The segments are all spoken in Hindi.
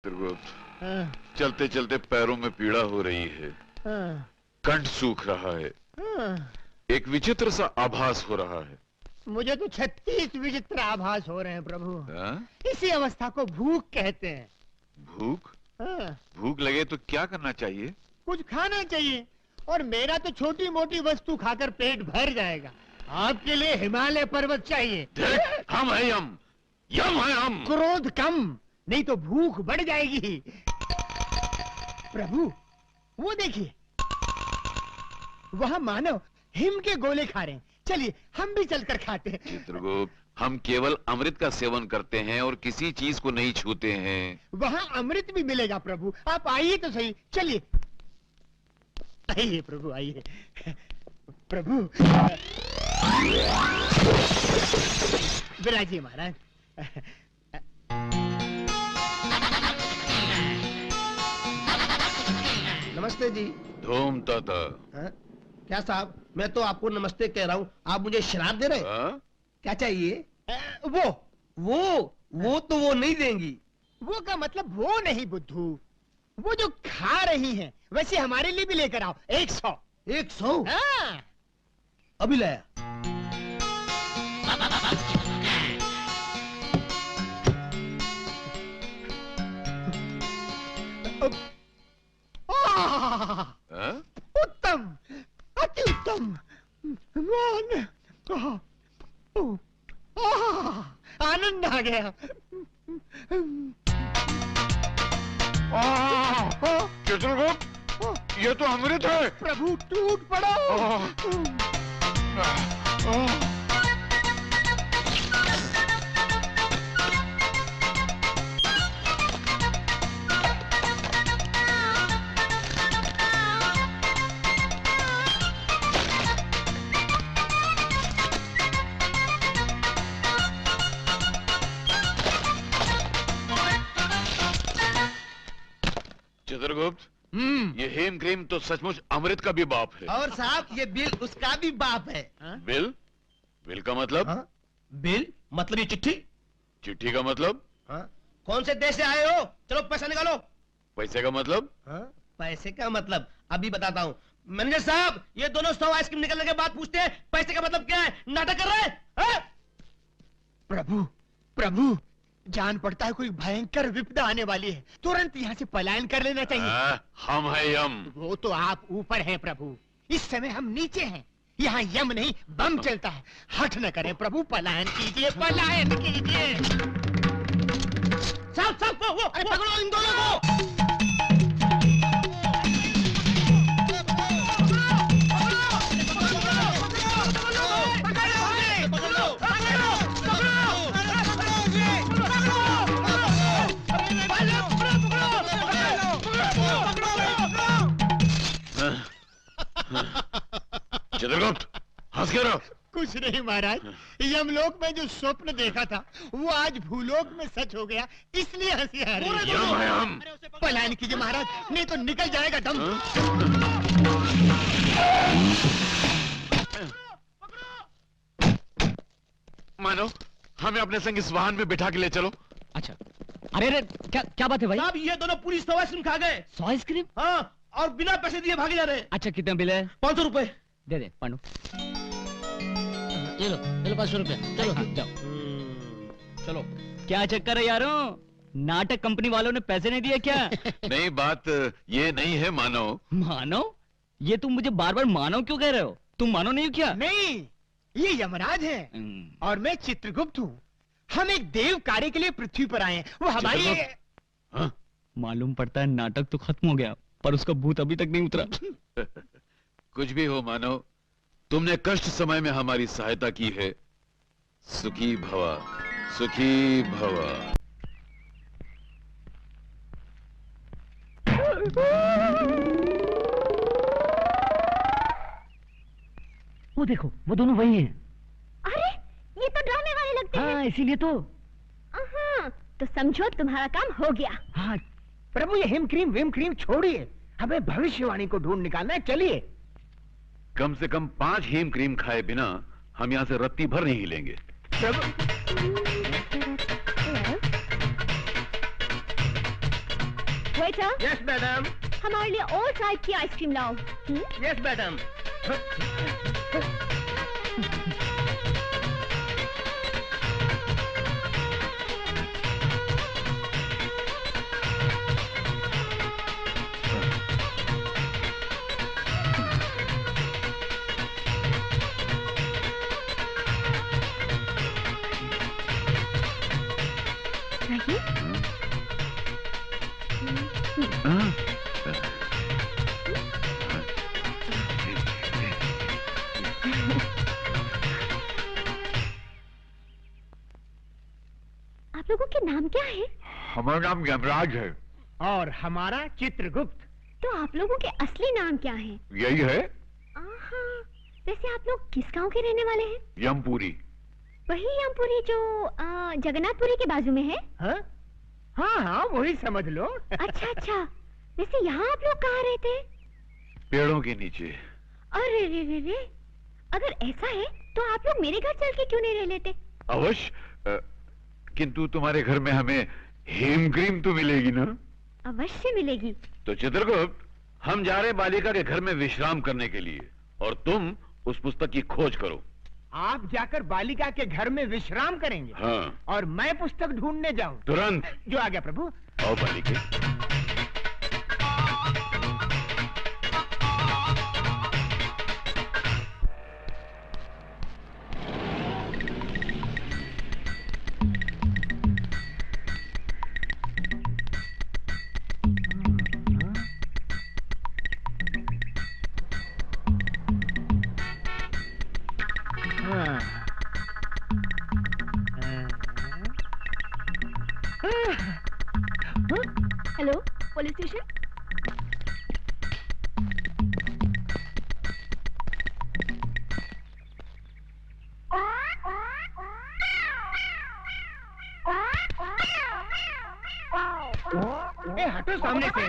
चित्रगुप्त, चलते चलते पैरों में पीड़ा हो रही है, कंठ सूख रहा है, एक विचित्र सा आभास हो रहा है। मुझे तो 36 विचित्र आभास हो रहे हैं प्रभु। इसी अवस्था को भूख कहते हैं। भूख? भूख लगे तो क्या करना चाहिए? कुछ खाना चाहिए, और मेरा तो छोटी मोटी वस्तु खाकर पेट भर जाएगा। आपके लिए हिमालय पर्वत चाहिए। हम है यम, यम है हम। क्रोध कम, नहीं तो भूख बढ़ जाएगी। प्रभु वो देखिए, वहाँ मानव हिम के गोले खा रहे हैं। चलिए हम भी चलकर खाते हैं। चित्रगुप्त, हम केवल अमृत का सेवन करते हैं और किसी चीज को नहीं छूते हैं। वहाँ अमृत भी मिलेगा प्रभु, आप आइए तो सही। चलिए आइए प्रभु, आइए प्रभु। विराजिए महाराज। नमस्ते जी। धूम ताता। क्या साहब, मैं तो आपको नमस्ते कह रहा हूँ, आप मुझे शराब दे रहे हैं? क्या चाहिए? वो तो वो नहीं देंगी। वो का मतलब वो नहीं बुद्धू, वो जो खा रही हैं, वैसे हमारे लिए भी लेकर आओ। 100। 100? हाँ। अभी लाया। उत्तम, अति उत्तम। आनंद आ गया। चित्रगुप्त, ये तो अमृत है। प्रभु टूट पड़ो। चित्रगुप्त, ये हेम क्रीम तो सचमुच अमृत का भी बाप है। और साहब, ये बिल उसका भी बाप है। बिल? बिल का मतलब? बिल मतलब ये चिट्ठी। चिट्ठी का मतलब? कौन से देश से आए हो? चलो पैसा निकालो। पैसे का मतलब? पैसे का मतलब अभी बताता हूँ। मैनेजर साहब, ये दोनों 100 आइसक्रीम निकलने के बाद पूछते हैं पैसे का मतलब क्या है। नाटक कर रहे हैं? प्रभु प्रभु, जान पड़ता है कोई भयंकर विपदा आने वाली है, तुरंत यहाँ से पलायन कर लेना चाहिए। हम है यम। वो तो आप ऊपर हैं प्रभु, इस समय हम नीचे हैं। यहाँ यम नहीं बम चलता है। हठ न करें प्रभु, पलायन कीजिए, पलायन कीजिए। साहब वो पकड़ो इन दोनों को। चित्रगुप्त, हंस क्यों रहे हो? कुछ नहीं महाराज, यमलोक में जो स्वप्न देखा था वो आज भूलोक में सच हो गया, इसलिए हंसी आ रही है। पलायन कीजिए महाराज, नहीं तो निकल जाएगा दम। मानो, हमें अपने संग इस वाहन में बिठा के ले चलो। अच्छा, अरे क्या बात है भाई? साहब, ये दोनों पूरी 100 आइसक्रीम खा गए। 100 आइसक्रीम? हाँ, और बिना पैसे दिए भागे जा रहे हैं। अच्छा, कितना बिल है? 500 रुपए। दे पांडु। चलो 500 रुपए। चलो जाओ। चलो, क्या चक्कर है यारों? नाटक कंपनी वालों ने पैसे नहीं दिए क्या? नहीं, बात ये नहीं है मानव। मानव? ये तुम मुझे बार बार मानव क्यों कह रहे हो? तुम मानव नहीं हो क्या? नहीं, ये यमराज है और मैं चित्रगुप्त हूँ। हम एक देव कार्य के लिए पृथ्वी पर आए हैं। वो हमारी मालूम पड़ता है नाटक तो खत्म हो गया, पर उसका भूत अभी तक नहीं उतरा। कुछ भी हो मानव, तुमने कष्ट समय में हमारी सहायता की है। सुखी भवा, सुखी भवा। वो देखो, वो दोनों वही हैं। अरे, ये तो ड्रामे वाले लगते हैं। हाँ, इसीलिए तो। तो समझो तुम्हारा काम हो गया। हाँ प्रभु, ये हिम क्रीम विम क्रीम छोड़िए, हमें भविष्यवाणी को ढूंढ निकालना है। चलिए। कम से कम 5 हेम क्रीम खाए बिना हम यहाँ से रत्ती भर नहीं हिलेंगे। Waiter, yes madam. हमारे लिए और टाइप की आइसक्रीम लाओ। Yes madam. आप लोगों के नाम क्या है? हमारा नाम यमराज है। और हमारा चित्रगुप्त। तो आप लोगों के असली नाम क्या है? यही है, आहा, वैसे आप लोग किस गांव के रहने वाले हैं? यमपुरी। वही यमपुरी जो जगन्नाथपुरी के बाजू में है? हाँ हाँ हाँ, वही समझ लो। अच्छा अच्छा, वैसे यहाँ आप लोग कहाँ रहते हैं? पेड़ों के नीचे। अरे रे रे रे, अगर ऐसा है तो आप लोग मेरे घर चल के क्यों नहीं रह लेते? अवश्य, किंतु तुम्हारे घर में हमें हेम क्रीम तो मिलेगी ना? अवश्य मिलेगी। तो चित्रगुप्त, हम जा रहे बालिका के घर में विश्राम करने के लिए, और तुम उस पुस्तक की खोज करो। आप जाकर बालिका के घर में विश्राम करेंगे? हाँ। और मैं पुस्तक ढूंढने जाऊं? तुरंत। जो आ गया प्रभु। आओ बालिके। Hello, police station. हटो सामने से।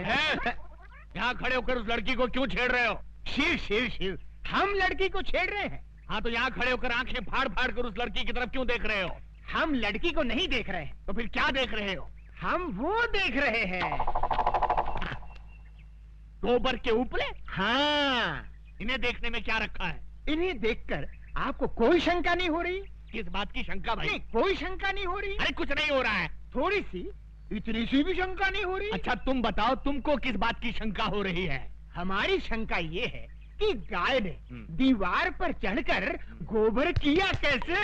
यहाँ खड़े होकर उस लड़की को क्यों छेड़ रहे हो? शिव शिव शिव, हम लड़की को छेड़ रहे हैं? हाँ, तो यहाँ खड़े होकर आंखें फाड़ फाड़ कर उस लड़की की तरफ क्यों देख रहे हो? हम लड़की को नहीं देख रहे हैं। तो फिर क्या देख रहे हो? हम वो देख रहे हैं। गोबर के उपले? हाँ। इन्हें देखने में क्या रखा है? इन्हें देखकर आपको कोई शंका नहीं हो रही? किस बात की शंका भाई? नहीं, कोई शंका नहीं हो रही। अरे कुछ नहीं हो रहा है। थोड़ी सी, इतनी सी भी शंका नहीं हो रही? अच्छा तुम बताओ, तुमको किस बात की शंका हो रही है? हमारी शंका ये है कि गाय ने दीवार पर चढ़कर गोबर किया कैसे?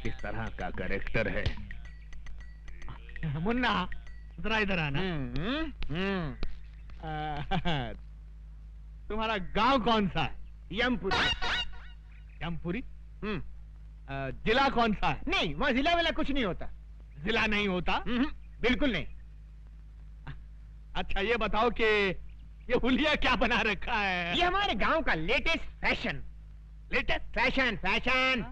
किस तरह का कैरेक्टर है? मुन्ना, जरा इधर आना। तुम्हारा गांव कौन सा है? यमपुरी। यमपुरी? जिला कौन सा है? नहीं, वहाँ जिला वाला कुछ नहीं होता। जिला नहीं होता? बिल्कुल नहीं। अच्छा ये बताओ कि ये हुलिया क्या बना रखा है? ये हमारे गांव का latest fashion. Latest fashion fashion.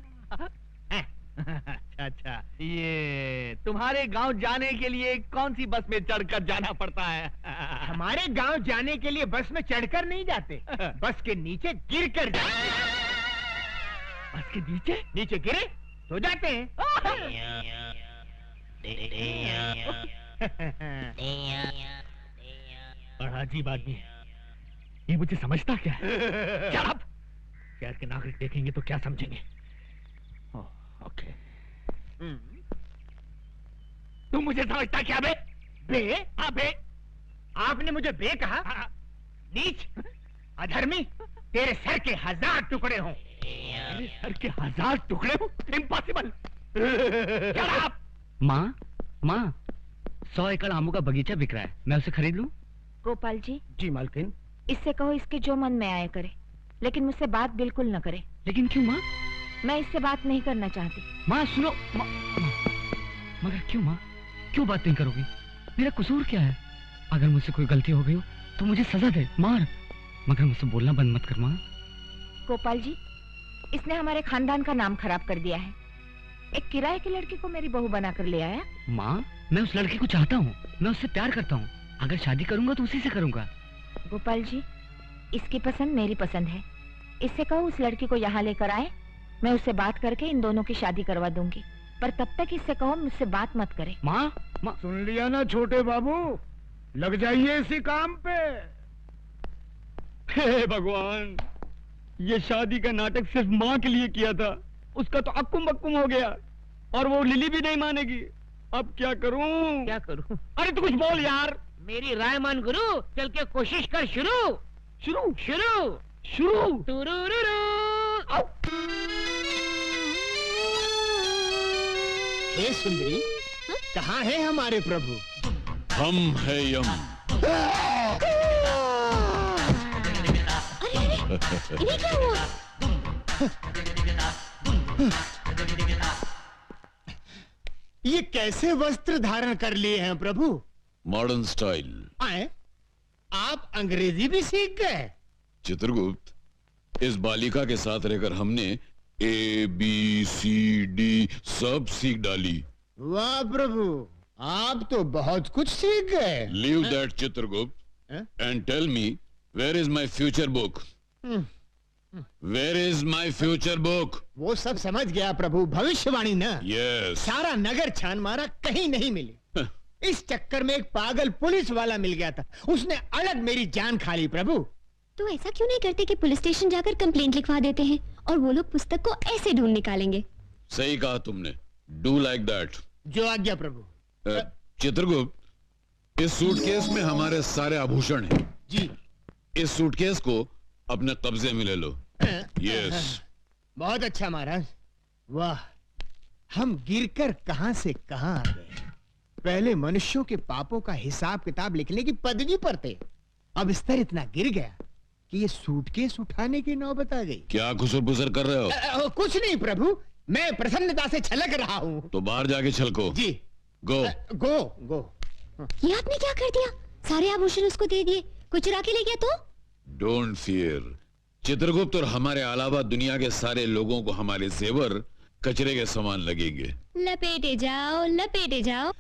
अच्छा, ये तुम्हारे गांव जाने के लिए कौन सी बस में चढ़कर जाना पड़ता है? हमारे गांव जाने के लिए बस में चढ़कर नहीं जाते, बस के नीचे गिर कर जाते। बस के नीचे? नीचे गिरे तो जाते हैं। बड़ा अजीब आदमी है ये, मुझे समझता क्या है? शराब! शहर के नागरिक देखेंगे तो क्या समझेंगे? ओके। तुम मुझे समझता क्या बे? बे? हाँ बे। आपने मुझे बे कहा? हाँ। नीच, अधर्मी, तेरे सर के 1000 टुकड़े हों। मेरे सर के 1000 टुकड़े हों? इम्पॉसिबल। शराब! माँ, माँ, 100 एकड़ आमों का बगीचा बिक रहा है, मैं उसे खरीद लूं? गोपाल जी। जी मालकिन। इससे कहो इसके जो मन में आया करे, लेकिन मुझसे बात बिल्कुल न करे। लेकिन क्यों माँ? मैं इससे बात नहीं करना चाहती। माँ सुनो, मगर क्यों माँ? क्यों बात नहीं करोगी? मेरा कसूर क्या है? अगर मुझसे कोई गलती हो गई हो तो मुझे सजा दे, मार, मगर मुझसे बोलना बंद मत कर माँ। गोपाल जी, इसने हमारे खानदान का नाम खराब कर दिया है। एक किराए की लड़की को मेरी बहू बनाकर ले आया। माँ, मैं उस लड़की को चाहता हूँ, मैं उससे प्यार करता हूँ। अगर शादी करूंगा तो उसी से करूंगा। गोपाल जी, इसकी पसंद मेरी पसंद है, इससे कहो उस लड़की को यहाँ लेकर आए, मैं उससे बात करके इन दोनों की शादी करवा दूंगी। पर तब तक इससे कहो मुझसे बात मत करे। माँ, सुन लिया ना छोटे बाबू, लग जाइए इसी काम पे। हे भगवान, ये शादी का नाटक सिर्फ माँ के लिए किया था, उसका तो अक्कुम बक्कुम हो गया और वो लिली भी नहीं मानेगी। अब क्या करूं? क्या करूं? अरे तू कुछ बोल यार। मेरी राय मान गुरु, चल के कोशिश कर। शुरू शुरू शुरू शुरू। टुरुरुरु। हे सुंदरी, कहाँ है हमारे प्रभु? हम है यम। इन्हें क्या हुआ? ये कैसे वस्त्र धारण कर लिए हैं प्रभु? Modern style. आए, आप अंग्रेजी भी सीख गए? चित्रगुप्त, इस बालिका के साथ रहकर हमने ABCD सब सीख डाली। वाह प्रभु, आप तो बहुत कुछ सीख गए। Leave that Chitragupta and tell me, where is my future book? Where is my future book? वो सब समझ गया प्रभु, भविष्यवाणी ना। यस। सारा नगर छान मारा, कहीं नहीं मिली। इस चक्कर में एक पागल पुलिस वाला मिल गया था, उसने अलग मेरी जान खा ली प्रभु। तो ऐसा क्यों नहीं करते कि पुलिस स्टेशन जाकर कंप्लेंट लिखवा देते हैं और वो लोग पुस्तक को ऐसे ढूंढ निकालेंगे। सही कहा तुमने, डू लाइक दैट। जो आज्ञा प्रभु। चित्रगुप्त, इस सूटकेस में हमारे सारे आभूषण हैं। जी। इस सूटकेस को अपने कब्जे में ले लो। यस। बहुत अच्छा महाराज। वाह, हम गिरकर कहां से कहां आ गए। पहले मनुष्यों के पापों का हिसाब किताब लिखने की पदवी पर थे, अब स्तर इतना गिर गया कि ये सूटकेस उठाने की नौबत आ गई। क्या खुसर-पुसर कर रहे हो? कुछ नहीं प्रभु, मैं प्रसन्नता से छलक रहा हूँ। तो बाहर जाके छलको। जी। गो गो गो। ये आपने क्या कर दिया? सारे आभूषण उसको दे दिए, कोई चुरा के ले गया तो? Don't fear. चित्रगुप्त और हमारे अलावा दुनिया के सारे लोगों को हमारे जेवर कचरे के समान लगेंगे। लपेटे जाओ लपेटे जाओ।